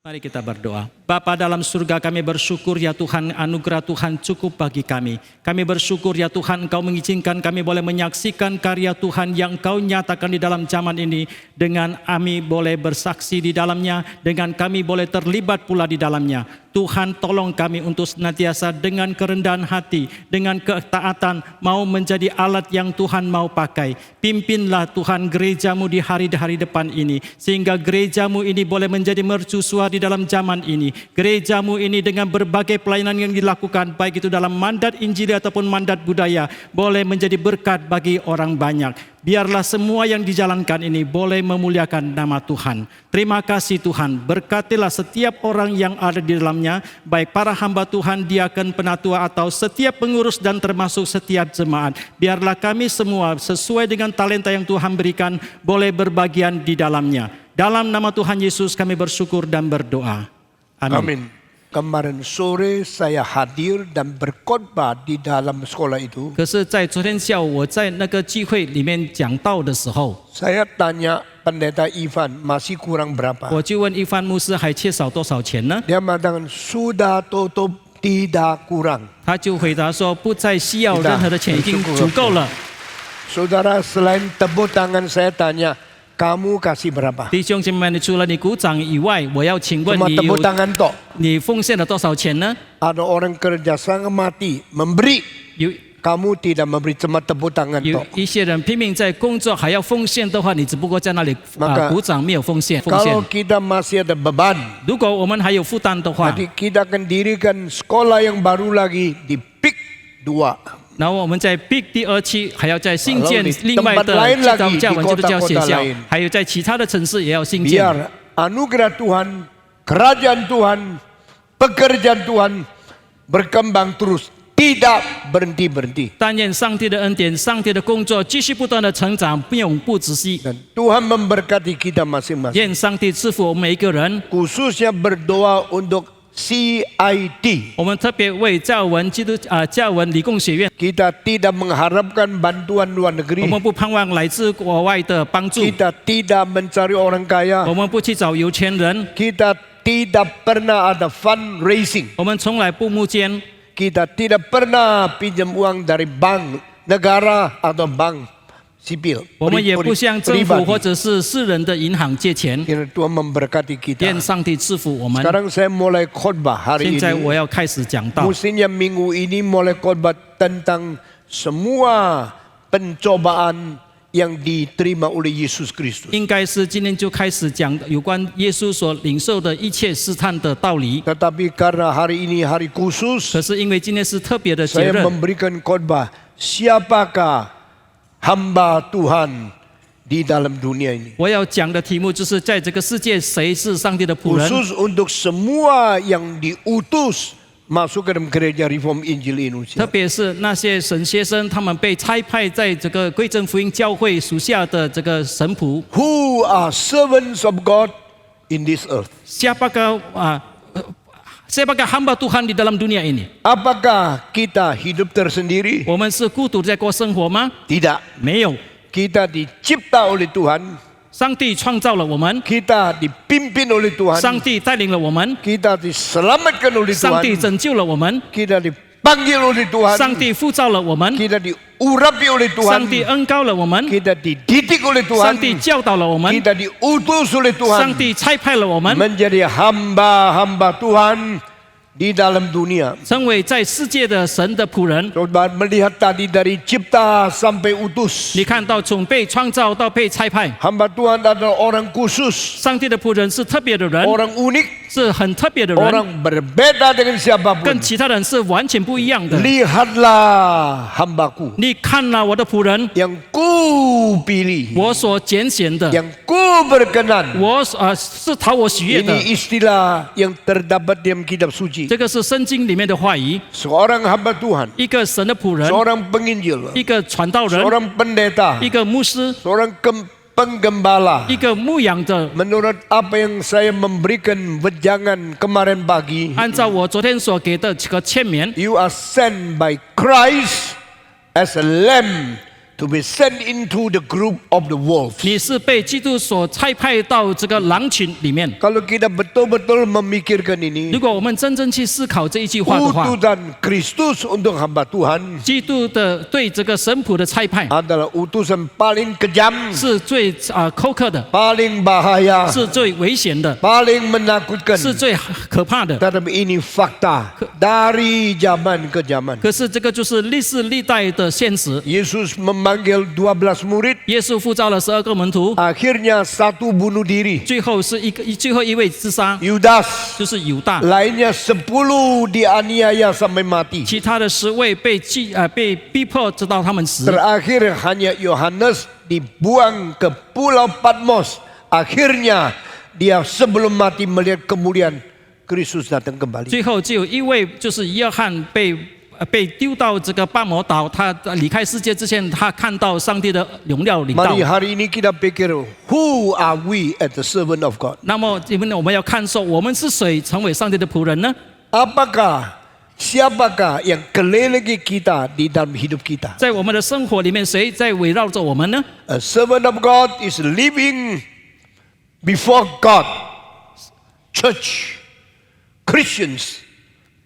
Mari kita berdoa. Bapa dalam surga, kami bersyukur ya Tuhan, anugerah Tuhan cukup bagi kami. Kami bersyukur ya Tuhan, Engkau mengizinkan kami boleh menyaksikan karya Tuhan yang Engkau nyatakan di dalam zaman ini. Dengan kami boleh bersaksi di dalamnya, dengan kami boleh terlibat pula di dalamnya. Tuhan tolong kami untuk senantiasa dengan kerendahan hati, dengan ketaatan mau menjadi alat yang Tuhan mau pakai. Pimpinlah Tuhan gerejamu di hari-hari depan ini, sehingga gerejamu ini boleh menjadi mercusuar di dalam zaman ini. Gerejamu ini dengan berbagai pelayanan yang dilakukan, baik itu dalam mandat Injili ataupun mandat budaya, boleh menjadi berkat bagi orang banyak. Biarlah semua yang dijalankan ini boleh memuliakan nama Tuhan. Terima kasih Tuhan, berkatilah setiap orang yang ada di dalamnya, baik para hamba Tuhan, diaken, penatua, atau setiap pengurus dan termasuk setiap jemaat. Biarlah kami semua sesuai dengan talenta yang Tuhan berikan, boleh berbagian di dalamnya. Dalam nama Tuhan Yesus kami bersyukur dan berdoa. Amin. Amin. Kemarin sore saya hadir dan berkhotbah di dalam sekolah itu. 可是在昨天下午我在那个聚会里面讲道的时候， Saya tanya pendeta Ivan masih kurang berapa? 我就问一番牧师还缺少多少钱呢？ Dia mengatakan sudah tutup, tidak kurang. 他就回答说不再需要任何的钱，已经足够了。 Saudara, selain tepuk tangan saya tanya, kamu kasih berapa? 弟兄姐妹们，除了你鼓掌以外，我要请问 Cuma 你 tepuk tangan tok. 你奉献了多少钱呢？ Ada orang kerja sangat mati memberi. 有 Kamu tidak memberi, cuma tepuk tangan 有 tok. 一些人拼命在工作，还要奉献的话，你只不过在那里 Maka 鼓掌，没有奉献。 Kalau kita masih ada beban, 如果我们还有负担的话， nanti kita akan dirikan sekolah yang baru lagi di PIK 2. 然后我们在 Big 第二期还要再新建 Lalu di 另外的 tempat lain 基督 lagi 教文基督教学 di kota-kota 校 lain， 还有在其他的城市也要新建。 Biar anugerah Tuhan, kerajaan Tuhan, pekerjaan Tuhan berkembang terus, tidak berhenti-berhenti. 但愿上帝的恩典、上帝的工作继续不断的成长，永不止息。 Dan Tuhan memberkati kita masing-masing. 愿上帝赐福我们每一个人。 Khususnya berdoa untuk CIT. 我们特别为教文教文理工学院， Kita tidak mengharapkan bantuan luar 我 negeri. 们不盼望来自国外的帮助， Kita tidak mencari orang kaya. 我们不去找有钱人， Kita tidak pernah ada fundraising. 我们从来不募捐， Kita tidak pernah pinjam uang dari bank negara atau bank sipil. 我们也不向政府或者是私人的银行借钱。 Kiranya Tuhan memberkati kita. 愿上帝赐福我们。 Sekarang saya mulai khotbah hari 现在 ini. 我要开始讲道。 Mestinya minggu ini mulai khotbah tentang semua pencobaan yang diterima oleh Yesus Kristus. 应该是今天就开始讲有关耶稣所领受的一切试探的道理。 Tetapi karena hari ini hari khusus, 可是因为今天是特别的节 saya 日， memberikan khotbah siapakah hamba Tuhan di dalam dunia ini. 我要讲的题目就是在这个世界谁是上帝的仆人。 Khusus untuk semua yang diutus masuk ke dalam gereja Reform Injil 特 Indonesia. 别是那些神学生，他们被差派在这个归正福音教会属下的这个神仆， Who are servants of God in this earth. siapakah hamba Tuhan di dalam dunia ini? Apakah kita hidup tersendiri? 我们是孤独在过生活吗？ Tidak. 没有， Kita dicipta oleh Tuhan. 上帝创造了我们， Kita dipimpin oleh 上 Tuhan. 帝带领了我们， Kita diselamatkan oleh 上帝 Tuhan. 拯救了我们， Kita dipanggil oleh 上 Tuhan. 帝呼召了我们， Kita diurapi oleh 上帝 Tuhan. 恩膏了我们， Kita dididik oleh 上帝 Tuhan. 教导了我们， Kita diutus oleh 上 Tuhan 帝差派了我们， menjadi hamba-hamba Tuhan di dalam dunia. 成为在世界的神的仆人。 Coba melihat tadi dari cipta sampai utus. 你看到从被创造到被差派， Hamba Tuhan adalah orang khusus, 上帝的仆人是特别的人， orang unik, 是很特别的人， orang berbeda dengan 跟 siapapun. 其他人是完全不一样的。 Lihatlah hambaku 你看了我的仆人， yang ku pilih, 我所拣选的， yang ku berkenan. 我是讨我喜悦的。 Ini istilah yang terdapat dalam kitab suci. 这个是圣经里面的话语。 Seorang hamba Tuhan, 一个神的仆人， seorang penginjil, 一个传道人， seorang pendeta, 一个牧师， seorang penggembala. 一个牧养者。 Menurut apa yang saya memberikan wejangan kemarin pagi, 按照我昨天所给的这个劝勉， you are sent by Christ as a lamb to be sent into the group of the wolves. 你是被基督所差派到这个狼群里面。 Kalau kita betul-betul memikirkan ini, 如果我们真正去思考这一句话的话， utusan Kristus untuk hamba Tuhan 基督的对这个神仆的差派 adalah utusan paling kejam, 是最苛刻的， paling bahaya, 是最危险的， paling menakutkan. 是最可怕的。 Tetapi ini fakta dari zaman ke zaman. 可是这个就是历世历代的现实。 Yesus memanggil 12 murid, 耶稣呼召了12个门徒， akhirnya satu bunuh diri, 最后一位自杀， Yudas, 就是犹大， lainnya 10 dianiaya sampai mati. 其他的10位被逼迫直到他们死。 Terakhir hanya Yohanes dibuang ke Pulau Patmos. Akhirnya dia sebelum mati melihat kemuliaan Kristus datang kembali. 最后只有一位，就是约翰被丢到这个巴摩岛，他离开世界之前，他看到上帝的荣耀临到。 Mari hari ini kita pikir, who are we as the servant of God? 那么，因为我们要看说，我们是谁成为上帝的仆人呢？ Siapakah yang kelilingi kita di dalam hidup kita? 在我们的生活里面，谁在围绕着我们呢？ A servant of God is living before God, church, Christians,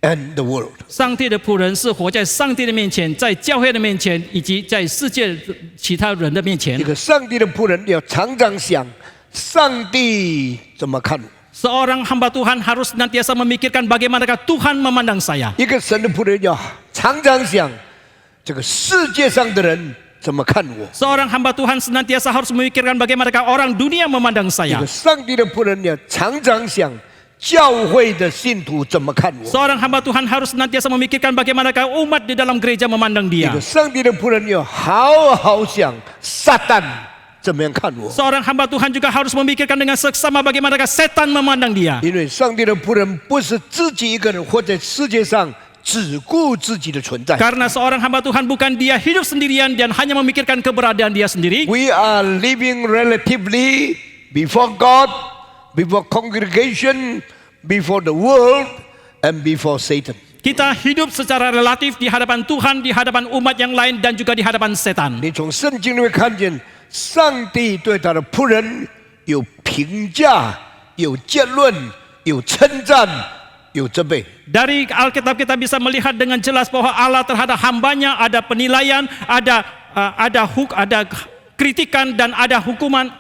and the world. 上帝的仆人是活在上帝的面前，在教会的面前，以及在世界其他人的面前。 Jika 上帝的仆人要常常想，上帝怎么看我？ Seorang hamba Tuhan harus senantiasa memikirkan bagaimanakah Tuhan memandang saya. 一个神的仆人要常常想，这个世界上的人怎么看我？ Seorang hamba Tuhan senantiasa harus memikirkan bagaimanakah orang dunia memandang 一 saya. 个上帝的仆人要常常想，教会的信徒怎么看我？ Seorang hamba Tuhan harus senantiasa memikirkan bagaimanakah umat di dalam gereja memandang 一 dia. 个上帝的仆人要好好想，撒旦怎么样看我？ Seorang hamba Tuhan juga harus memikirkan dengan seksama bagaimanakah setan memandang dia. 因为上帝的仆人不是自己一个人活在世界上，只顾自己的存在。 Karena seorang hamba Tuhan bukan dia hidup sendirian dan hanya memikirkan keberadaan dia sendiri. We are living relatively before God, before congregation, before the world, and before Satan. Kita hidup secara relatif di hadapan Tuhan, di hadapan umat yang lain, dan juga di hadapan setan. 你从圣经里面看见，上帝对他的仆人有评价、有结论、有称赞、有责备。 Dari Alkitab kita bisa melihat dengan jelas bahwa Allah terhadap hambanya ada penilaian, ada kritikan dan ada hukuman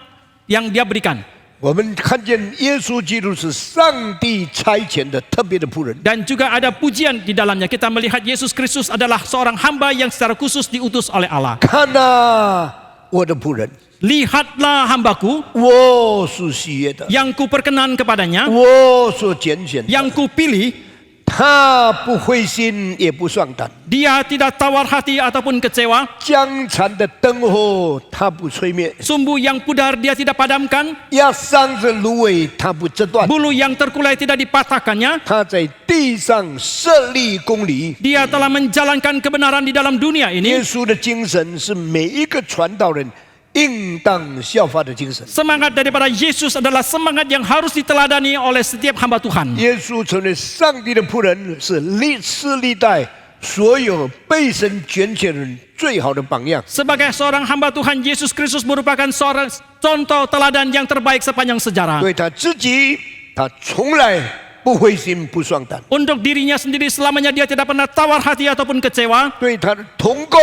yang dia berikan. 我们看见耶稣基督是上帝差遣的特别的仆人。 Dan juga ada pujian di dalamnya. Kita melihat Yesus Kristus adalah seorang hamba yang secara khusus diutus oleh Allah. 看啊，我的仆人， Lihatlah hambaku 我是喜悦的， yang kuperkenan kepadanya, 我所拣选的， yang kupilih. 他不灰心也不丧胆， Dia tidak tawar hati ataupun kecewa. 江残的灯火他不吹灭， Sumbu yang pudar dia tidak padamkan. 压伤的芦苇他不折断。 Bulu yang terkulai tidak dipatahkannya. 他在地上设立公理。 Dia telah menjalankan kebenaran di dalam dunia 耶 ini. 稣的精神是每一个传道人应当效法的精神。 Semangat daripada Yesus adalah semangat yang harus diteladani oleh setiap hamba Tuhan. 耶稣成为上帝的仆人，是历世历代所有被神拣选人最好的榜样。 Sebagai seorang hamba Tuhan, Yesus Kristus merupakan seorang contoh teladan yang terbaik sepanjang sejarah. 对他自己，他从来不灰心不丧胆； Untuk dirinya sendiri selamanya dia tidak pernah tawar hati ataupun kecewa. 对他的同工，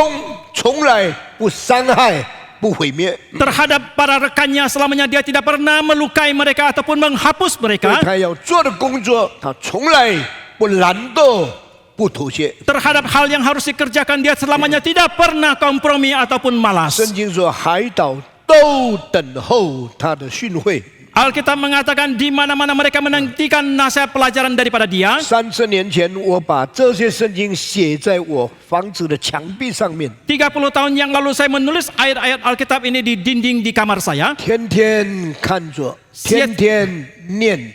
从来不伤害、不毁灭； Terhadap para rekannya selamanya dia tidak pernah melukai mereka ataupun menghapus 对 mereka. 他要做的工作，他从来不懒惰、不妥协。 Terhadap hal yang harus dikerjakan dia selamanya tidak pernah kompromi ataupun malas. 圣经说，海岛都等候他的训诲。 Alkitab mengatakan di mana-mana mereka menantikan nasihat pelajaran daripada dia. 30年前，我把这些圣经写在我房子的墙壁上面， 30 tahun yang lalu saya menulis ayat-ayat Alkitab ini di dinding di kamar saya. 天天看着，天天念，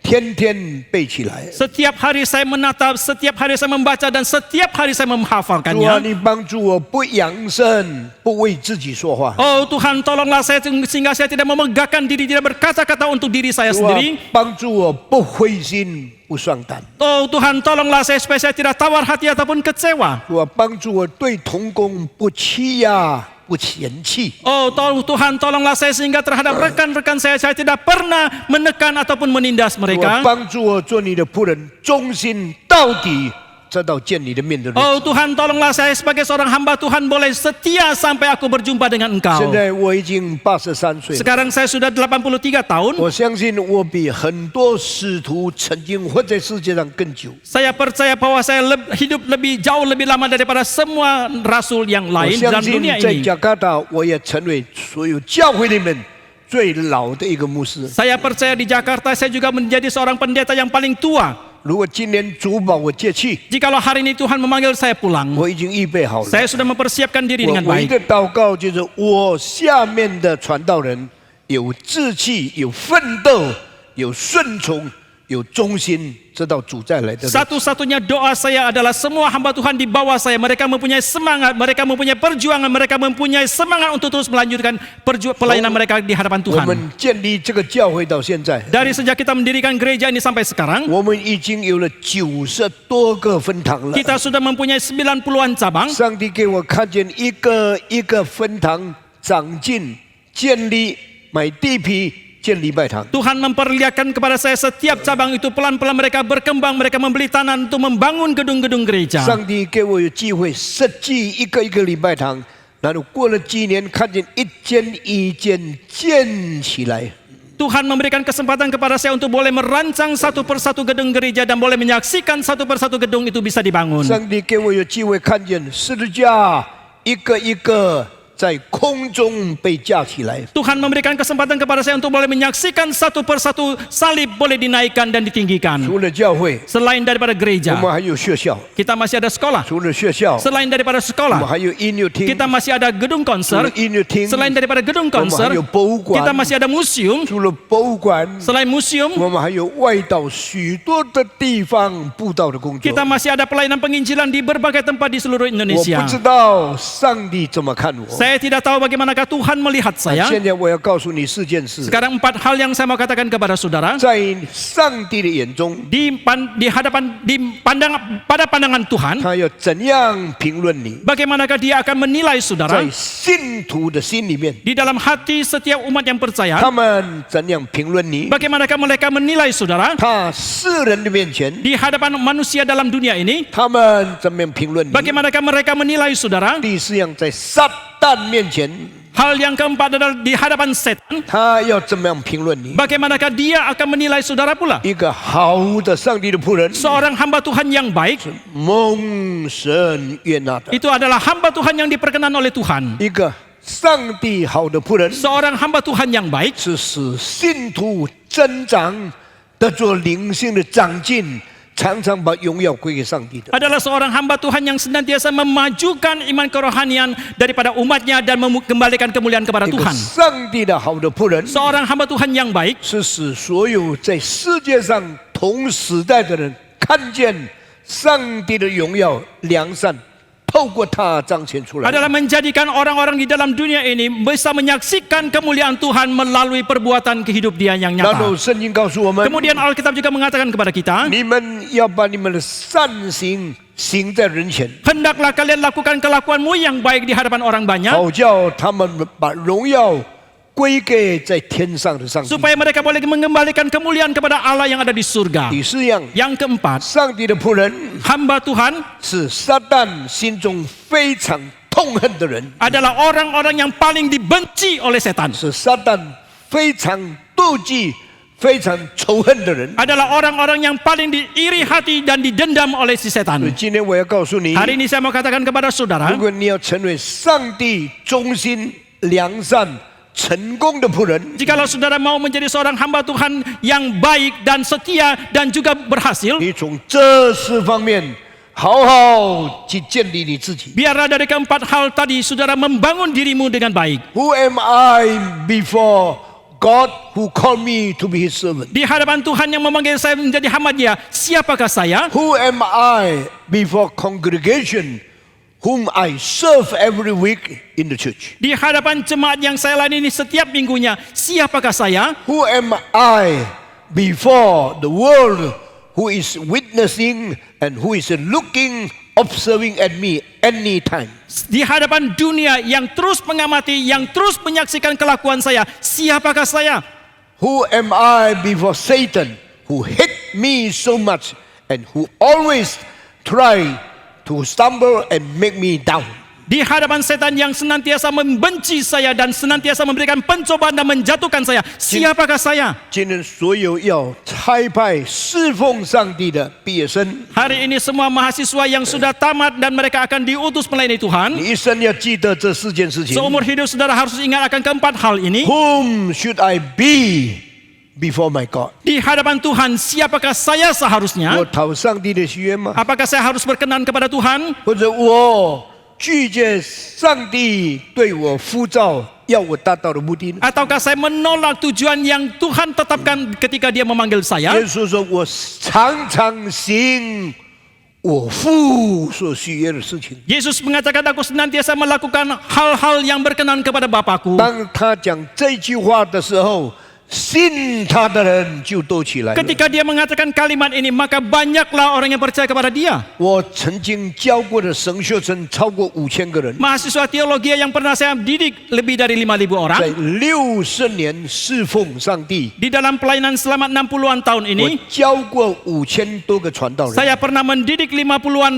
天天背起来。 Setiap hari saya menatap, setiap hari saya membaca, dan setiap hari saya 主啊， menghafalkannya. 你帮助我不扬声，不为自己说话。 Oh Tuhan, tolonglah saya sehingga saya tidak memegahkan diri, tidak berkata-kata untuk diri saya 主啊 sendiri. 帮助我不灰心不丧胆。 Oh Tuhan, tolonglah saya supaya saya tidak tawar hati ataupun kecewa. 主啊，帮助我对同工不欺压不嫌弃。 Oh Tuhan, tolonglah saya sehingga terhadap rekan-rekan saya tidak pernah menekan ataupun menindas 我 mereka. 帮助我做你的仆人，忠心到底，直到见你的面的日子。 Oh Tuhan, tolonglah saya sebagai seorang hamba Tuhan boleh setia sampai aku berjumpa dengan Engkau. 现在我已经83岁了， Sekarang saya sudah 83 tahun. 我相信我比很多使徒曾经活在世界上更久。 Saya percaya bahwa saya hidup jauh lebih lama daripada semua rasul yang 我 lain 相 dalam 信 dunia 在 ini. 加拿大，我也成为所有教会里面最老的一个牧师。 Saya percaya di Jakarta saya juga menjadi seorang pendeta yang paling tua. 如果今年主把我接去， Jikalau hari ini Tuhan memanggil saya pulang, 我已经预备好了。 saya sudah mempersiapkan diri 我 dengan 唯一 baik. 的祷告就是我下面的传道人有志气、有奋斗、有顺从、有忠心，直到主再来的日子。 Satu-satunya doa saya adalah semua hamba Tuhan di bawah saya, mereka mempunyai semangat, mereka mempunyai perjuangan, mereka mempunyai semangat untuk terus melanjutkan pelayanan mereka di hadapan 我 Tuhan. 们建立这个教会到现在， Dari sejak kita mendirikan gereja ini sampai sekarang, 我们已经有了90多个分堂了。 kita sudah mempunyai 90-an cabang. 上帝给我看见一个一个分堂长进、建立、买地皮、建礼拜堂。 Tuhan memperlihatkan kepada saya setiap cabang itu pelan-pelan mereka berkembang, mereka membeli tanah untuk membangun gedung-gedung gereja. 上帝给我有机会设计一个一个礼拜堂，然后过了几年，看见一间一间建起来。 Tuhan memberikan kesempatan kepada saya untuk boleh merancang satu persatu gedung gereja dan boleh menyaksikan satu persatu gedung itu bisa dibangun. 上帝给我有机会看见十字架一个一个在空中被架起来。 Tuhan memberikan kesempatan kepada saya untuk boleh menyaksikan satu persatu salib boleh dinaikkan dan ditinggikan. 除了教会， Selain daripada 我 gereja, 们还有学校； kita masih ada sekolah. 除了学校， Selain daripada 我们 sekolah, 还有音乐厅； kita masih ada gedung 除 konser. 了音乐厅， Selain daripada gedung 我们还 konser, 有博物 kita 馆； masih ada museum. 除了博物馆， Selain museum, 我们还有外岛许多的地方布道的工作。 kita masih ada pelayanan penginjilan di berbagai tempat di seluruh 我 Indonesia. 不知道上帝怎么看我。 Saya tidak tahu bagaimanakah Tuhan melihat saya. 现在我要告诉你四件事， Sekarang 4 hal yang saya mau katakan kepada saudara. 在上帝的眼中， Pada pandangan Tuhan, 他要怎样评论你？ bagaimanakah dia akan menilai saudara 在信徒的心里面， di dalam hati setiap umat yang percaya. 他们怎样评论你？ Bagaimanakah mereka menilai saudara 他世人的面前， di hadapan manusia dalam dunia ini. 他们怎么样评论你？ Bagaimanakah mereka menilai saudara. 第四样，在撒旦面前， Hal yang keempat adalah di hadapan setan. 他要怎么样评论你？ Bagaimanakah dia akan menilai saudara pula. 一个好的上帝的仆人， Seorang hamba Tuhan yang baik, 蒙神悦纳的； itu adalah hamba Tuhan yang diperkenan oleh Tuhan. 一个上帝好的仆人， Seorang hamba Tuhan yang baik 是使信徒增长，得做灵性的长进，常常把荣耀归给上帝的。 adalah seorang hamba Tuhan yang senantiasa memajukan iman kerohanian daripada umatnya dan mengembalikan kemuliaan kepada 一个 Tuhan. 上帝的好的仆人， Seorang hamba Tuhan yang baik 是使所有在世界上同时代的人看见上帝的荣耀良善，透过他彰显出来。 adalah menjadikan orang-orang di dalam dunia ini bisa menyaksikan kemuliaan Tuhan melalui perbuatan kehidup dia yang 然后 nyata. 圣经告诉我们， Kemudian Alkitab juga mengatakan kepada kita, 你们要把你们的善行行在人前， hendaklah kalian lakukan kelakuanmu yang baik di hadapan orang banyak, 好叫他们把荣耀归给在天上的上帝。 supaya mereka boleh mengembalikan kemuliaan kepada Allah yang ada di surga. 第四样， Yang keempat, 上帝的仆人 hamba Tuhan 是撒旦心中非常痛恨的人， adalah orang-orang yang paling dibenci oleh setan. 是撒旦非常妒忌、非常仇恨的人。 Adalah orang-orang yang paling diiri hati dan didendam oleh si 所以 setan. 今天我要告诉你， Hari ini saya mau katakan kepada saudara, 如果你要成为上帝忠心、良善、成功的仆人， jikalau saudara mau menjadi seorang hamba Tuhan yang baik dan setia dan juga berhasil, 你从这四方面好好去建立你自己。 biarlah dari keempat hal tadi saudara membangun dirimu dengan baik. Who am I before God who called me to be His servant? Di hadapan Tuhan yang memanggil saya menjadi hamba Dia, siapakah saya? Who am I before congregation whom I serve every week in the church? Di hadapan jemaat yang saya layani setiap minggunya, siapakah saya? Who am I before the world who is witnessing and who is looking observing at me anytime. Di hadapan dunia yang terus mengamati, yang terus menyaksikan kelakuan saya, siapakah saya? Who am I before Satan, who hate me so much and who always try to stumble and make me down? Di hadapan setan yang senantiasa membenci saya dan senantiasa memberikan pencobaan dan menjatuhkan saya, siapakah saya? 今天所有要差派侍奉上帝的毕业生， Hari ini semua mahasiswa yang sudah tamat dan mereka akan diutus melayani Tuhan. 你一生要记得这四件事情。 Seumur hidup saudara harus ingat akan keempat hal ini. Whom should I be before my God? Di hadapan Tuhan, siapakah saya 我 seharusnya? 讨上帝的喜悦吗？ Apakah saya harus berkenan kepada Tuhan? 或者我拒绝上帝对我呼召要我达到的目的呢？ Ataukah saya menolak tujuan yang Tuhan tetapkan ketika Dia memanggil saya? 耶稣说：“我常常行我父所喜悦的事情。” Yesus mengatakan, aku senantiasa melakukan hal-hal yang berkenan kepada Bapakku. 当他讲这句话的时候，信他的人就都起来了。 Ketika Dia mengatakan kalimat ini, maka banyaklah orang yang percaya kepada Dia. 我曾经教过的神学生超过5000个人， Mahasiswa teologi yang pernah saya didik lebih dari 5.000 orang. 在60年侍奉上帝。 Di dalam pelayanan selama 60-an tahun 我 ini, 教过5000多个传道人。 saya pernah mendidik 5.000-an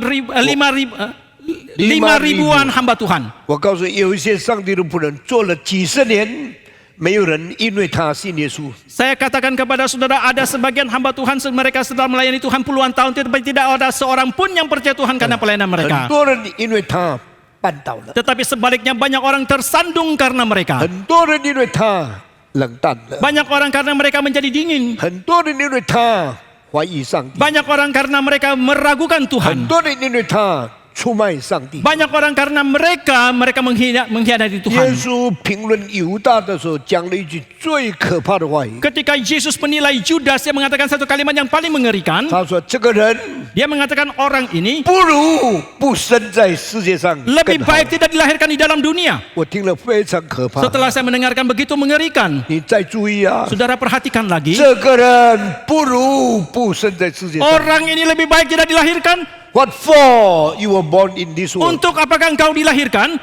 hamba Tuhan. 我告诉你，有一些上帝的仆人做了几十年，没有人因为他信耶稣。 Saya katakan kepada saudara, ada sebagian hamba Tuhan mereka sedang melayani Tuhan puluhan tahun, tetapi tidak ada seorang pun yang percaya Tuhan karena pelayanan 很 mereka. 多人因为他绊倒了， Tetapi sebaliknya banyak orang tersandung karena mereka. 很多人因为他冷淡了， Banyak orang karena mereka menjadi dingin. 很多人因为他怀疑上帝， Banyak orang karena mereka meragukan 很 Tuhan. 多人因为他出卖上帝。 Banyak orang karena mereka mengkhianati 耶 Tuhan. 稣评论犹大的时候，讲了一句最可怕的话语。 Ketika Yesus menilai Judas, dia mengatakan satu kalimat yang paling mengerikan. 他说：“这个人 Dia mengatakan orang ini 不如不生在世界上 lebih 更好。 baik tidak dilahirkan di dalam dunia. ”我听了非常可怕。 Setelah saya mendengarkan begitu mengerikan, 你再注意啊， saudara perhatikan lagi. 这个人不如不生在世界上。 Orang ini lebih baik tidak dilahirkan. What for you were born in this world? Untuk apakah engkau dilahirkan?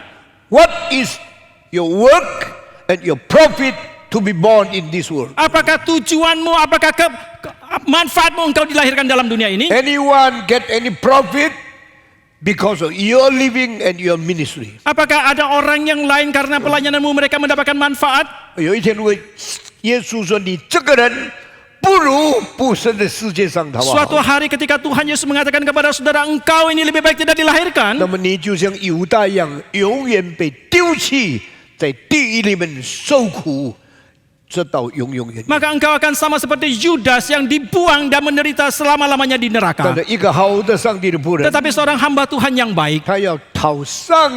What is your work and your profit to be born in this world? Apakah tujuanmu, apakah manfaatmu engkau dilahirkan dalam dunia ini? Anyone get any profit because of your living and your ministry? Apakah ada orang yang lain karena pelayananmu mereka mendapatkan manfaat? 有一天如果耶稣说你这个人不如不生在世界上，好不 Suatu 好？ hari ketika Tuhan Yesus mengatakan kepada saudara, engkau ini lebih baik tidak dilahirkan, 那么你就像犹大一样，永远被丢弃在地狱里面受苦，直到永永远远。 maka engkau akan sama seperti Judas yang dibuang dan menderita selama-lamanya di 但 neraka. 是一个好的上帝的仆人， Tetapi seorang hamba Tuhan yang baik, 他要讨上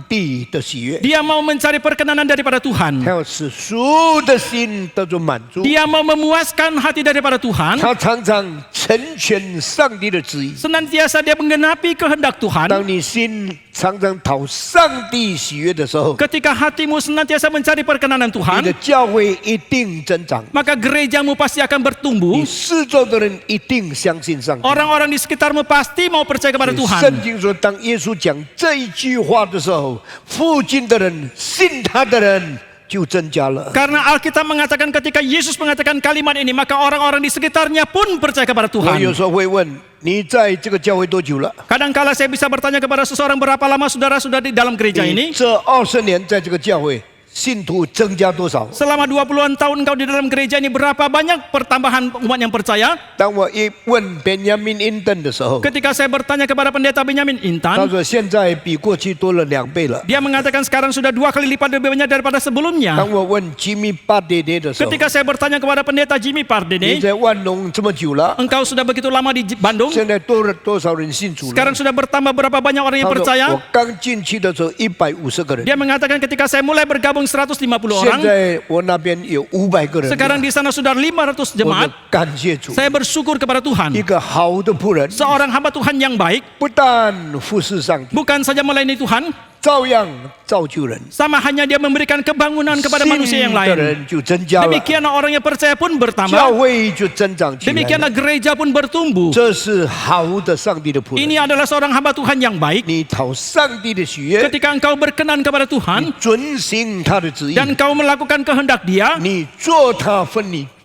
帝的喜悦， dia mau mencari perkenanan daripada 他 Tuhan. 要使属的心得着满足， Dia mau memuaskan hati daripada Tuhan. 他常常成全上帝的旨意。 Senantiasa dia menggenapi kehendak Tuhan. 当你心常常讨上帝喜悦的时候， Ketika hatimu senantiasa mencari perkenanan 你 Tuhan, 的教会一定增长， maka gerejamu pasti akan 你 bertumbuh. 四周的人一定相信上帝。 Orang-orang di sekitarmu pasti mau percaya kepada 圣 Tuhan. 经说，当耶稣讲这一句话的时候，附近的人信他的人就增加了。 Karena Alkitab mengatakan ketika Yesus mengatakan kalimat ini, maka orang-orang di sekitarnya pun percaya kepada 我有 Tuhan. 时候会问你，在这个教会多久了？ Kadangkala saya bisa bertanya kepada seseorang, berapa lama saudara sudah di dalam gereja 你 ini? 这20年在这个教会，信徒增加多少？ Selama 20-an tahun engkau di dalam gereja ini, berapa banyak pertambahan umat yang percaya? 当我一问 Benjamin Inton 的时候， Ketika saya bertanya kepada pendeta Benyamin 他 Intan, 说现在比过去多了2倍了。 dia mengatakan sekarang sudah 2 kali lipat lebih banyak daripada sebelumnya. 当我问 Jimmy Padede 的时候， Ketika saya bertanya kepada pendeta Jimmy 你 Pardede, 在万隆这么久了， engkau sudah begitu lama di Bandung, 现在多了多少人信主了？ sekarang sudah bertambah berapa banyak orang yang 他说 percaya? 我刚进去的时候150个人， Dia mengatakan ketika saya mulai bergabung 150 现 orang, 在我那边有500个人。 sekarang di sana sudah 500 我 jemaat. 说感谢主， Saya bersyukur kepada 一 Tuhan. 个好的仆人， Seorang hamba Tuhan yang baik, 不但服侍上帝， bukan saja melayani Tuhan, 照样造就人， Sama hanya dia memberikan kebangunan kepada 信 manusia yang 的 lain. 人就增加了， Demikianlah orang yang percaya pun 教 bertambah. 会就增长起来了。 Demikianlah gereja pun bertumbuh. 这是好的上帝的仆人。 Ini adalah seorang hamba Tuhan yang baik. 你讨上帝的喜悦， Ketika engkau berkenan kepada Tuhan 遵行他的旨意， dan engkau melakukan kehendak Dia 你做他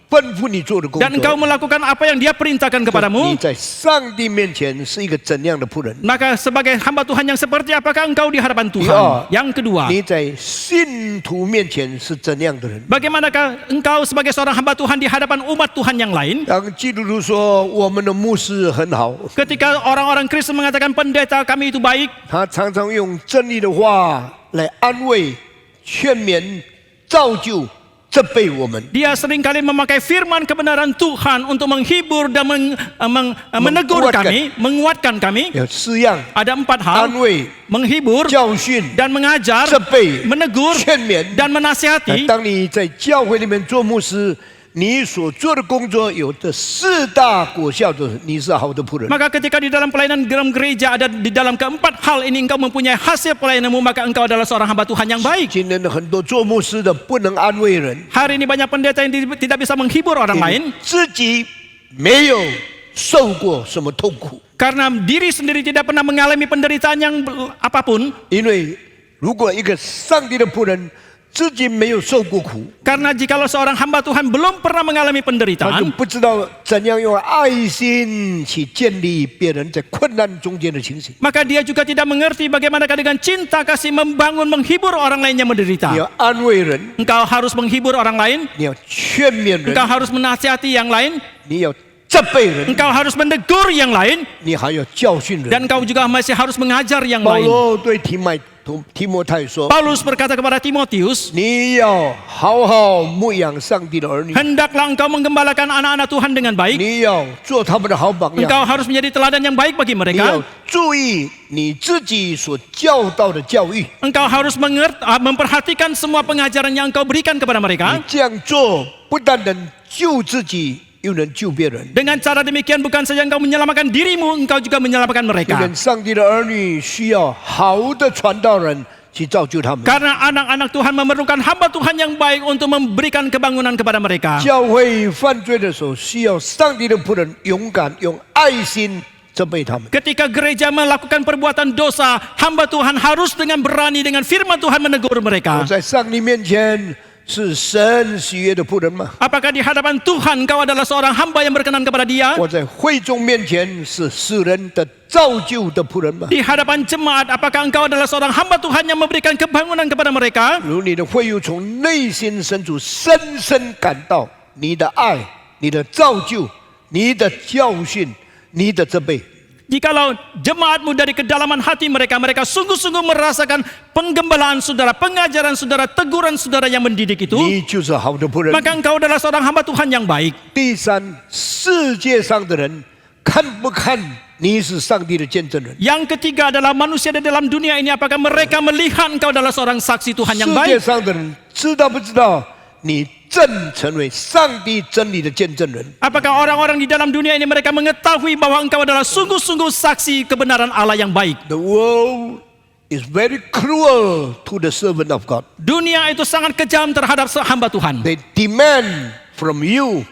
吩咐你做的工 dan engkau 作。 melakukan apa yang Dia perintahkan 你 kepadamu, 在上帝面前是一个怎样的仆人？ maka sebagai hamba Tuhan yang seperti apakah engkau di hadapan Tuhan? Ya. Yang kedua, 你在信徒面前是怎样的人？ bagaimanakah engkau sebagai seorang hamba Tuhan di hadapan umat Tuhan yang lain? 当基督徒说我们的牧师很好， Ketika orang-orang Kristen mengatakan pendeta kami itu baik, 他常常用真理的话来安慰、劝勉、造就、责备我们。 dia seringkali memakai firman kebenaran Tuhan untuk menghibur dan menegur Menguatkan. kami, menguatkan kami. 有四样： Ada 4 hal: 安慰、 menghibur 教训、 dan mengajar, 责备、 menegur 劝勉。 dan menasihati. 当你在教会里面做牧师，你所做的工作有的4大果效的，你是好的仆人。 Maka ketika di dalam pelayanan dalam gereja ada di dalam keempat hal ini engkau mempunyai hasil pelayananmu, maka engkau adalah seorang hamba Tuhan yang baik. 今天的很多做牧师的不能安慰人， Hari ini banyak pendeta yang tidak bisa menghibur orang lain 自己没有受过什么痛苦。 karena diri sendiri tidak pernah mengalami penderitaan yang apapun. 因为如果一个上帝的仆人自己没有受过苦， Karena jikalau seorang hamba Tuhan belum pernah mengalami 他就 penderitaan, 不知道怎样用爱心去建立别人在困难中间的情形。 maka dia juga tidak mengerti bagaimana dengan cinta kasih membangun menghibur orang lain yang 你 menderita. 要安慰人， Engkau harus menghibur orang lain, 你要劝勉人， engkau harus menasihati yang lain, 你要责备人， engkau harus menegur yang lain, 你还要教训人。 dan engkau juga masih harus mengajar yang 保 lain. 罗对提摩太说： Paulus berkata kepada Timotius, 你要好好牧养上帝的儿女， hendaklah engkau menggembalakan anak-anak Tuhan dengan baik. 你要做他们的好榜样， Engkau harus menjadi teladan yang baik bagi 你 mereka. 要注意你自己所教导的教育。 Engkau harus memperhatikan semua pengajaran yang engkau berikan kepada 你 mereka. 这样做不但能救自己，又能救别人。 Dengan cara demikian bukan saja engkau menyelamatkan dirimu, engkau juga menyelamatkan 因 mereka. 为上帝的儿女需要好的传道人去造就他们。 Karena anak-anak Tuhan memerlukan hamba Tuhan yang baik untuk memberikan kebangunan kepada mereka. 教会犯罪的时候，需要上帝的仆人勇敢用爱心责备他们。 Ketika gereja melakukan perbuatan dosa, hamba Tuhan harus dengan berani dengan firman Tuhan menegur 我 mereka. 在上帝面前是神喜悦的仆人吗？ Apakah di hadapan Tuhan kau adalah seorang hamba yang berkenan kepada Dia? 我在会众面前是世人的造就的仆人吗？ Di hadapan jemaat, apakah engkau adalah seorang hamba Tuhan yang memberikan kebangunan kepada mereka? 如你的会友从内心深处深深感到你的爱、你的造就、你的教训、你的责备， Jikalau jemaatmu dari kedalaman hati mereka, mereka sungguh-sungguh merasakan penggembalaan saudara, pengajaran saudara, teguran saudara yang mendidik itu, 你就是好的仆人。 maka engkau adalah seorang hamba Tuhan yang baik. 第三，世界上的人看不看你是上帝的见证人？ Yang ketiga adalah manusia di dalam dunia ini, apakah mereka melihat engkau adalah seorang saksi Tuhan 世 yang 界 baik? 上的人知道不知道你正成为上帝真理的见证人？ Apakah orang-orang di dalam dunia ini mereka mengetahui bahwa engkau adalah sungguh-sungguh saksi kebenaran Allah yang baik? The world is very cruel to the servant of God. Dunia itu sangat kejam terhadap hamba Tuhan. They demand from you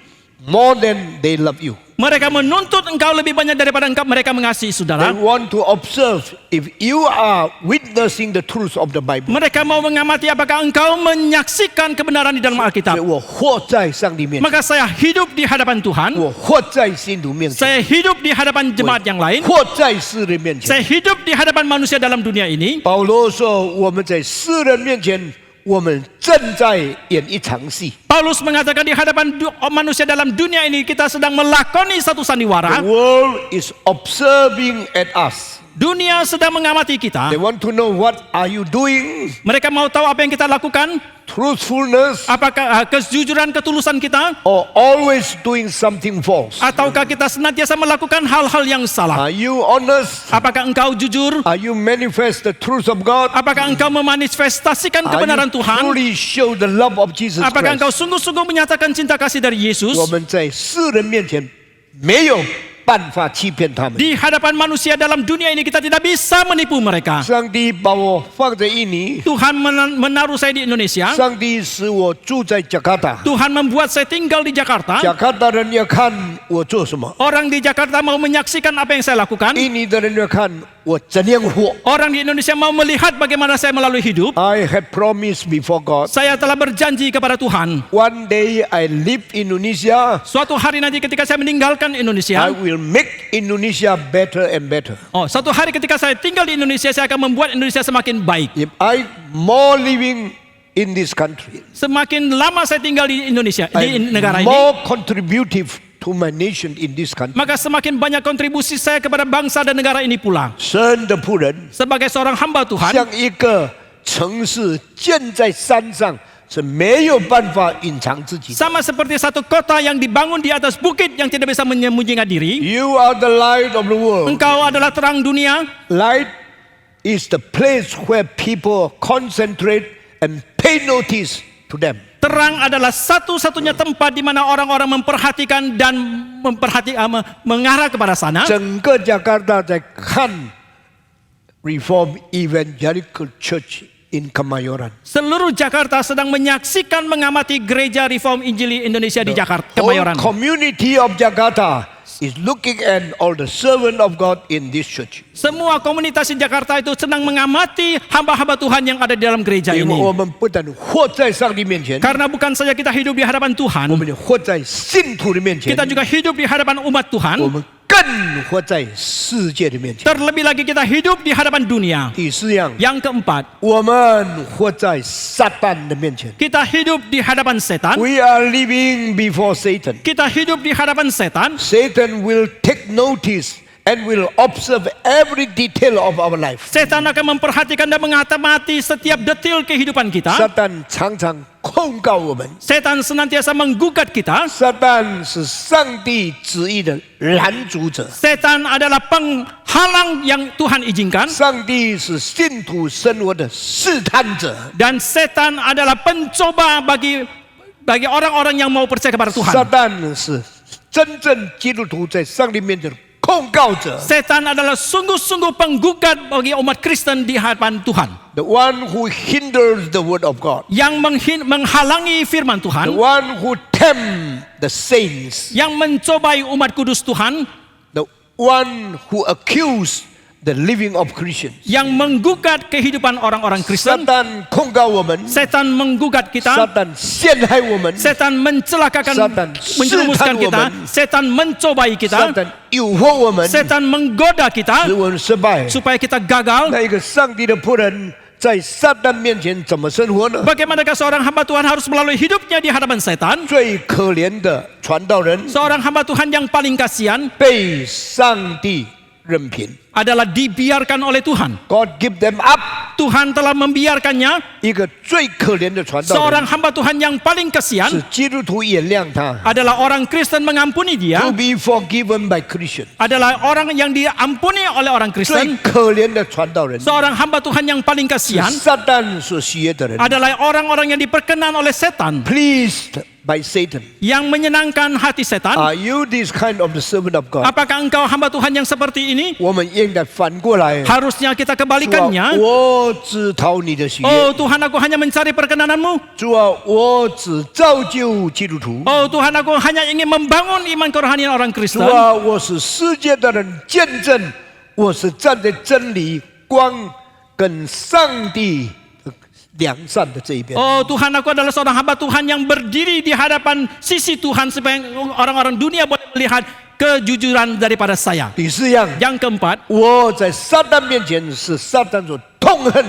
more than they love you. Mereka menuntut engkau lebih banyak daripada engkau mereka mengasihi They saudara. want to observe if you are witnessing the truth of the Bible. Mereka mau mengamati apakah engkau menyaksikan kebenaran di dalam 所以 Alkitab. 我活在上帝面前， Maka saya hidup di hadapan Tuhan, 我活在信徒面前， saya hidup di hadapan jemaat yang lain, 活在世人面前。 saya hidup di hadapan manusia dalam dunia ini. 保罗说：“我们在世人面前，我们正在演一场戏。 Paulus mengatakan di hadapan manusia dalam dunia ini kita sedang melakoni satu The sandiwara. world is observing at us. Dunia sedang mengamati kita. They want to know what are you doing? Mereka mau tahu apa yang kita lakukan. Truthfulness Apakah kejujuran, ketulusan kita, or always doing something false? ataukah kita senantiasa melakukan hal-hal yang salah? Are you honest? Apakah engkau jujur? Are you manifest the truth of God? Apakah engkau memanifestasikan Are kebenaran you Tuhan? truly show the love of Jesus Apakah engkau Christ? sungguh-sungguh menyatakan cinta kasih dari Yesus? 我们在世人面前没有办法欺骗他们。 Di hadapan manusia dalam dunia ini kita tidak bisa menipu mereka. 上帝把我放在印尼， Tuhan menaruh saya di Indonesia. 上帝使我住在加卡达。 Tuhan membuat saya tinggal di Jakarta. 加卡达人要看我做什么， Orang di Jakarta mau menyaksikan apa yang saya lakukan. 印尼的人要看我怎样活。 Orang di Indonesia mau melihat bagaimana saya melalui hidup. I had promised before God. Saya telah berjanji kepada Tuhan. One day I leave Indonesia. Suatu hari nanti ketika saya meninggalkan I Indonesia. will make Indonesia better and better. Oh, suatu hari ketika saya tinggal di Indonesia, saya akan membuat Indonesia semakin baik. If I more living in this country, Semakin lama saya tinggal di Indonesia, di I'm negara ini, more contributive to my nation in this country. maka semakin banyak kontribusi saya kepada bangsa dan negara ini pula. 神的仆人 Sebagai seorang hamba Tuhan, 像一个城市建在山上，是没有办法隐藏自己的。 sama seperti satu kota yang dibangun di atas bukit yang tidak bisa menyembunyikan diri. You are the light of the world. Engkau adalah terang dunia. Light is the place where people concentrate and pay notice to them. Terang adalah satu-satunya tempat di mana orang-orang memperhatikan dan mengarah kepada sana. 整个加卡达在看 Reform Evangelical Church in Kemayoran. Seluruh Jakarta sedang menyaksikan mengamati gereja Reform Injili Indonesia di Jakarta, Whole Kemayoran. community of Jakarta is looking at all the servant of God in this church. Semua komunitas di Jakarta itu sedang mengamati hamba-hamba Tuhan yang ada di dalam gereja 因为 ini. 我们不但活在上帝面前， Karena bukan saja kita hidup di hadapan 我 Tuhan, 们也活在信徒的面前， kita juga hidup di hadapan umat 我 Tuhan. 们更活在世界的面前。 Terlebih lagi kita hidup di hadapan dunia. 第四样， Yang keempat, 我们活在撒旦的面前。 kita hidup di hadapan setan. We are living before Satan. Kita hidup di hadapan setan. Satan will take notice and will observe every detail of our life. Setan akan memperhatikan dan mengamati setiap detil kehidupan kita. 撒旦常常控告我们， Setan senantiasa menggugat kita. 撒旦是上帝旨意的拦阻者， Setan adalah penghalang yang Tuhan izinkan. 上帝是信徒生活的试探者。 Dan setan adalah pencoba bagi orang-orang yang mau percaya kepada 撒 Tuhan. 旦是真正基督徒在上帝面前的控告者。 Setan adalah sungguh-sungguh penggugat bagi umat Kristen di hadapan Tuhan. The one who hinders the word of God. Yang menghalangi firman The Tuhan. one who tempt the saints. Yang mencobai umat kudus Tuhan. The one who accuse the living of Christians. Yang menggugat kehidupan orang-orang 撒 Kristen. 旦控告我们， Setan menggugat 撒 kita. 旦陷害我们， Setan mencelakakan, Setan menjerumuskan试探 kita. 我们。 Setan mencobai 撒 kita. 旦诱惑我们，使 Setan menggoda kita 我们失败。 supaya kita gagal. 那一个上帝的仆人在撒旦面前怎么生活呢？ Bagaimanakah seorang hamba Tuhan harus melalui hidupnya di hadapan setan? 最可怜的传道人 Seorang hamba Tuhan yang paling kasihan 被上帝任凭 adalah dibiarkan oleh Tuhan. ，God give them up。 Tuhan telah membiarkannya. 一个最可怜的传道 Seorang 人 hamba Tuhan yang paling 是 kasihan 基督徒原谅他 adalah orang Kristen mengampuni dia. ，to be forgiven by Christian。 Adalah orang yang diampuni oleh orang 最 Kristen. 可怜的传道人 Seorang hamba Tuhan yang paling 是 kasihan 撒旦所喜悦的人 adalah orang-orang yang diperkenan oleh setan, ，pleased by Satan。 yang menyenangkan hati setan. Are you this kind of the servant of God？ Apakah engkau hamba Tuhan yang seperti ini? 我们应该反过来， Harusnya kita 主啊， kebalikannya. 我只讨你的喜悦。 Oh Tuhan, aku hanya mencari perkenananmu. 主啊，我只造就基督徒。 Oh Tuhan, aku hanya ingin membangun iman kerohanian orang 主 Kristen. 啊，我使世界的人见证，我是站在真理、光跟上帝良善的这一边。 Oh Tuhan, aku adalah seorang hamba Tuhan yang berdiri di hadapan sisi Tuhan supaya orang-orang dunia boleh melihat kejujuran daripada saya. 第四样， Yang keempat, 我在撒旦面前是撒旦所痛恨、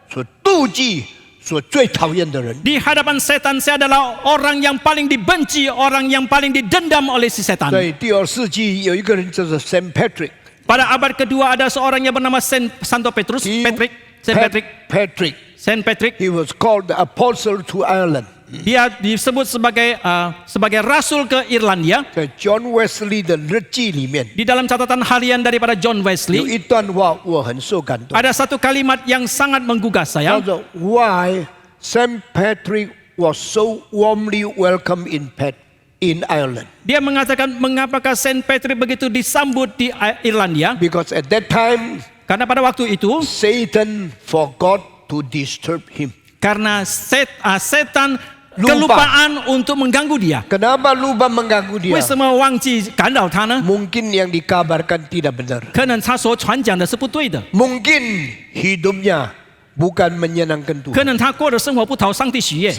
所妒忌、所最讨厌的人。 di hadapan setan saya adalah orang yang paling dibenci, orang yang paling didendam oleh si setan. 在第2世纪有一个人叫做 Saint Patrick， Pada abad kedua ada seorang yang bernama Santo Petrus, Patrick. Saint Patrick. He was called the apostle to Ireland. Dia disebut sebagai rasul ke Irlandia. 在 John Wesley 的日记里面， Di dalam catatan harian daripada John 有 Wesley 一段话我很受感动， ada satu kalimat yang sangat menggugah 叫 saya. 做 Why Saint Patrick was so warmly welcomed in in Ireland. Dia mengatakan mengapakah Saint Patrick begitu disambut di Irlandia? Because at that time, Karena pada waktu itu, Satan forgot to disturb him. karena setan Lupa. kelupaan untuk mengganggu dia. Kenapa lupa mengganggu dia? 为什么忘记干扰他呢？ Mungkin yang dikabarkan tidak benar. 可能他所传讲的是不对的， Mungkin hidupnya bukan menyenangkan 可 Tuhan. 能他过的生活不讨上帝喜悦。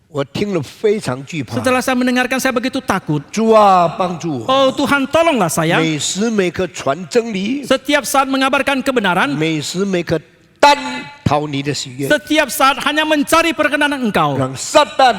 我听了非常惧怕。 Setelah saya mendengarkan, saya begitu takut. 主啊，帮助我， Oh Tuhan, tolonglah saya. 每时每刻传真理， Setiap saat mengabarkan kebenaran, 每时每刻单讨你的喜悦， setiap saat hanya mencari perkenan Engkau. 让撒旦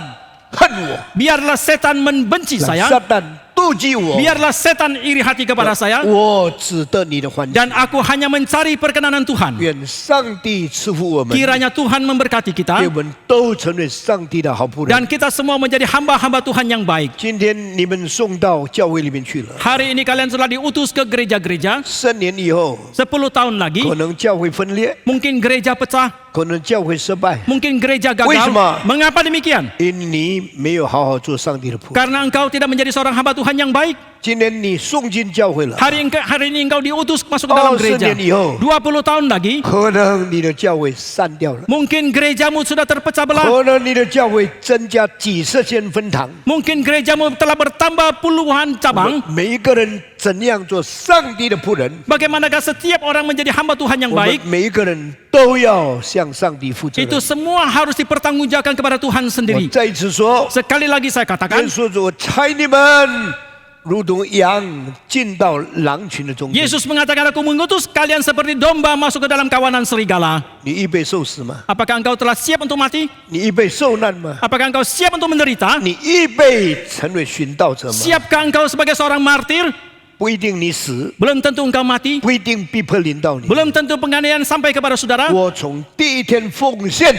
恨我， Biarlah setan membenci 让 saya, 撒旦妒忌我， biarlah setan iri hati kepada saya, 我只得你的欢喜。 dan aku hanya mencari perkenanan Tuhan. 愿上帝赐福我们， Kiranya Tuhan memberkati 愿 kita, 我们都成为上帝的好仆人。 dan kita semua menjadi hamba-hamba Tuhan yang baik. 今天你们送到教会里面去了， Hari ini kalian sudah diutus ke gereja-gereja. 3年以后， 10 tahun lagi, 可能教会分裂， mungkin gereja pecah, 可能教会失败， mungkin gereja gagal. 为什么？ Mengapa demikian? 因你没有好好做上帝的仆人。 Karena engkau tidak menjadi seorang hamba Tuhan yang baik. 今天你送进教会了， Hari ini engkau diutus masuk ke dalam 20 gereja.年以后， 20 tahun lagi, 可能你的教会散掉了， mungkin gerejamu sudah terpecah belah. 可能你的教会增加几十间分堂。 Mungkin gerejamu telah bertambah puluhan cabang. 每一个人怎样做上帝的仆人？ Bagaimanakah setiap orang menjadi hamba Tuhan yang 我们 baik? 每一个人都要向上帝负责任。 Itu semua harus dipertanggungjawabkan kepada Tuhan 我 sendiri. 再一次说， Sekali lagi saya 耶 katakan, 稣说：“我差你们如同羊进到狼群的中间。 Yesus mengatakan, aku mengutus kalian seperti domba masuk ke dalam kawanan serigala. 你预备受死吗？ Apakah engkau telah siap untuk mati? 你预备受难吗？ Apakah engkau siap untuk menderita? 你预备成为寻道者吗？ Siapkah engkau sebagai seorang martir? 不一定你死， Belum tentu engkau mati. 不一定逼迫临到你。 Belum tentu penganiayaan sampai kepada saudara. 我从第一天奉献，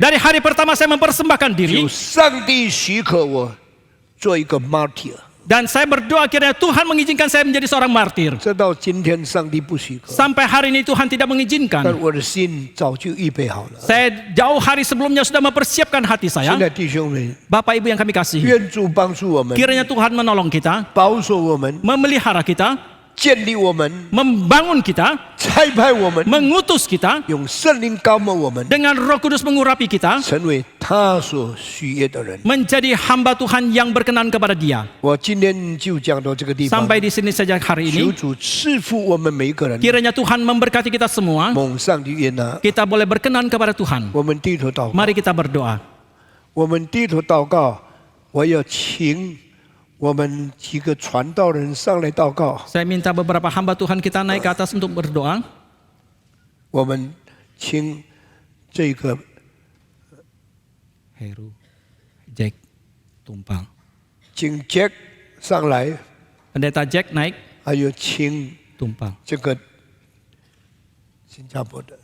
Dari hari pertama saya mempersembahkan diri. 有上帝许可我做一个 martyr， Dan saya berdoa kiranya Tuhan mengizinkan saya menjadi seorang martir. 直到今天上帝不许可， Sampai hari ini Tuhan tidak 但 mengizinkan. 我的心早就预备好了。 Saya jauh hari sebelumnya sudah mempersiapkan hati 现 saya. 在弟兄们， Bapak Ibu yang kami kasih. 愿主帮助我们， Kiranya Tuhan menolong kita, 保守我们， memelihara kita, 建立我们， membangun kita, 差派我们， mengutus kita, 用圣灵高抹我们， dengan Roh Kudus mengurapi kita, 成为他所喜悦的人。 menjadi hamba Tuhan yang berkenan kepada Dia. 我今天就讲到这个地方， Sampai di sini saja hari 求 ini. 主赐福我们每一个人， Kiranya Tuhan memberkati kita semua. 蒙上帝悦纳。 Kita boleh berkenan kepada Tuhan. 我们低头祷告， Mari kita berdoa. 我们低头祷告。我要请我们几个传道人上来祷告。 Saya minta beberapa hamba Tuhan kita naik ke atas untuk berdoa. 我们请这个 Heru, Jack, Tumpang. 请 Jack 上来， Pendeta Jack naik, 还有请 Tumpang. 这个新加坡的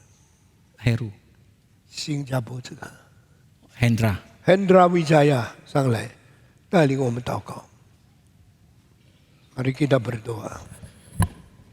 Heru, 新加坡这个 Hendra. Hendra Wijaya 上来带领我们祷告。Mari kita berdoa.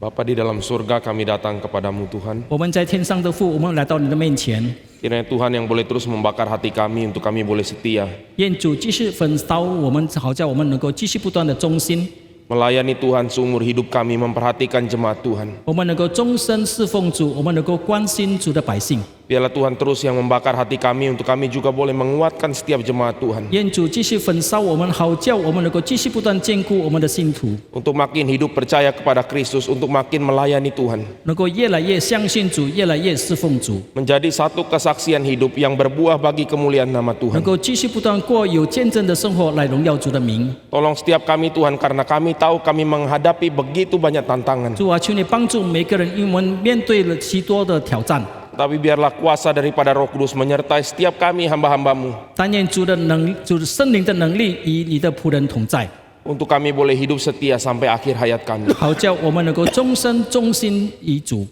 Bapa di dalam surga, kami datang kepadamu Tuhan. 我们在天上的父，我们来到你的面前， Kiranya Tuhan yang boleh terus membakar hati kami untuk kami boleh setia 愿主继续焚烧我们，好叫我们能够继续不断的忠心， melayani Tuhan seumur hidup kami, memperhatikan jemaat Tuhan. 我们能够终身侍奉主，我们能够关心主的百姓。 Biarlah Tuhan terus yang membakar hati kami untuk kami juga boleh menguatkan setiap jemaat Tuhan 愿主继续焚烧我们，好叫我们能够继续不断坚固我们的信徒， untuk makin hidup percaya kepada Kristus, untuk makin melayani Tuhan, 能够越来越相信主，越来越侍奉主， menjadi satu kesaksian hidup yang berbuah bagi kemuliaan nama 能 Tuhan. 够继续不断过有见证的生活来荣耀主的名。 Tolong setiap kami Tuhan, karena kami tahu kami menghadapi begitu banyak tantangan. 主啊，求你帮助每个人，因为我们面对了许多的挑战。 Tapi biarlah kuasa daripada Roh Kudus menyertai setiap kami hamba-hambamu, 但愿主的主圣灵的能力与你的仆人同在， untuk kami boleh hidup setia sampai akhir hayat kami. 好叫我们能够终身忠心于主。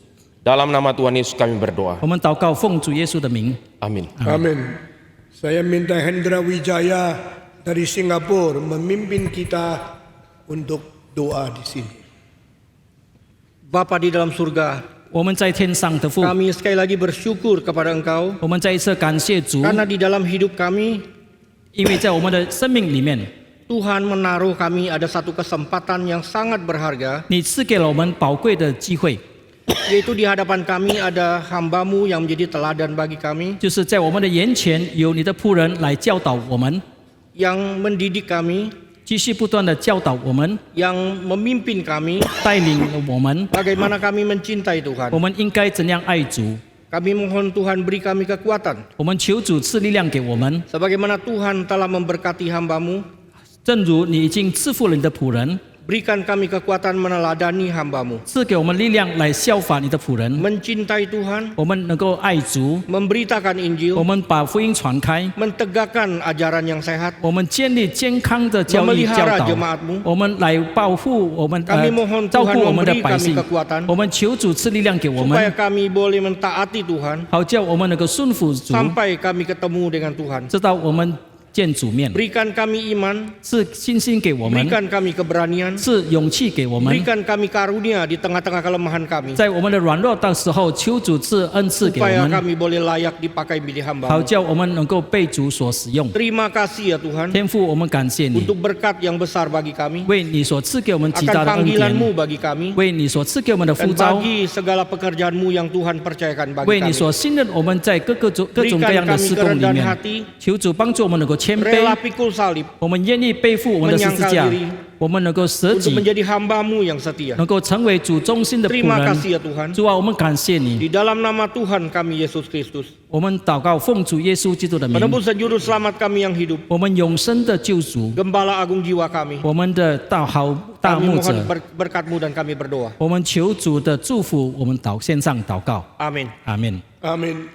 Dalam nama Tuhan Yesus kami berdoa. 我们祷告，奉主耶稣的名。 Amin. Amin. Saya minta Hendra Wijaya dari Singapura memimpin kita untuk doa di sini. Bapa di dalam surga, 我们在天上的父， kami sekali lagi bersyukur kepada Engkau 我们再一次感谢主， karena di dalam hidup kami 因为在我们的生命里面， Tuhan menaruh kami ada satu kesempatan yang sangat berharga, 你赐给了我们宝贵的机会， yaitu di hadapan kami ada hamba-Mu yang menjadi teladan bagi kami, 就是在我们的眼前有你的仆人来教导我们， yang mendidik kami, 继续不断的教导我们， yang memimpin kami, 带领我们， bagaimana kami mencintai Tuhan. 我们应该怎样爱主。 Kami mohon Tuhan beri kami kekuatan, 我们求主赐力量给我们， sebagaimana Tuhan telah memberkati hamba-Mu, 正如你已经赐福了你的仆人， berikan kami kekuatan meneladani hamba-Mu, 赐给我们力量来效法你的仆人。 mencintai Tuhan, 我们能够爱主， memberitakan 我 Injil, 们把福音传开， mentegakkan ajaran yang sehat, 我们建立健康的教育教 memelihara 导， jemaat-Mu. 我们来保护我们 Kami mohon 照顾 Tuhan 我们的 memberi 百 kami 姓。 kekuatan, 我们求主赐力量给我 supaya 们， kami boleh mentaati Tuhan 好叫我们能够顺服主， sampai kami ketemu dengan Tuhan. 直到我们见主面， Berikan kami iman, 赐信心给我们， berikan kami keberanian, 赐勇气给我们， berikan kami karunia di tengah-tengah kelemahan kami, 在我们的软弱的时候，求主赐恩赐给我 supaya 们， kami boleh layak dipakai milik 好 hamba-Mu. 叫我们能够被主所使用。 Terima kasih ya Tuhan 天父，我们感谢你， untuk berkat yang besar bagi kami, 为你所赐给我们极 akan 大的恩典， panggilan-Mu bagi kami, 为你所赐给我们的呼 dan 召， bagi segala pekerjaan-Mu yang Tuhan percayakan 为 bagi 你 kami. 所信任我们在各种各 Berikan 样的 kami 施工里 kerendahan 面， hati, 求主帮助我们能够谦卑， rela pikul salib, 我们愿意背负我们的十字架 menyangkal diri， 我们能够舍 untuk 己， menjadi hamba-Mu yang setia. 能够成为主忠心的仆 Terima 人。 kasih ya Tuhan. 主啊，我们感谢你， Di dalam nama Tuhan kami Yesus Kristus, 我们祷告奉主耶稣基督的名， penebus dan juru selamat kami yang hidup, 我们永生的救主， Gembala Agung jiwa kami, 我们的大牧 kami 者 mohon，berkat-Mu dan kami berdoa. 我们求主的祝福，我们线上祷告， Amin. 阿门。 Amin.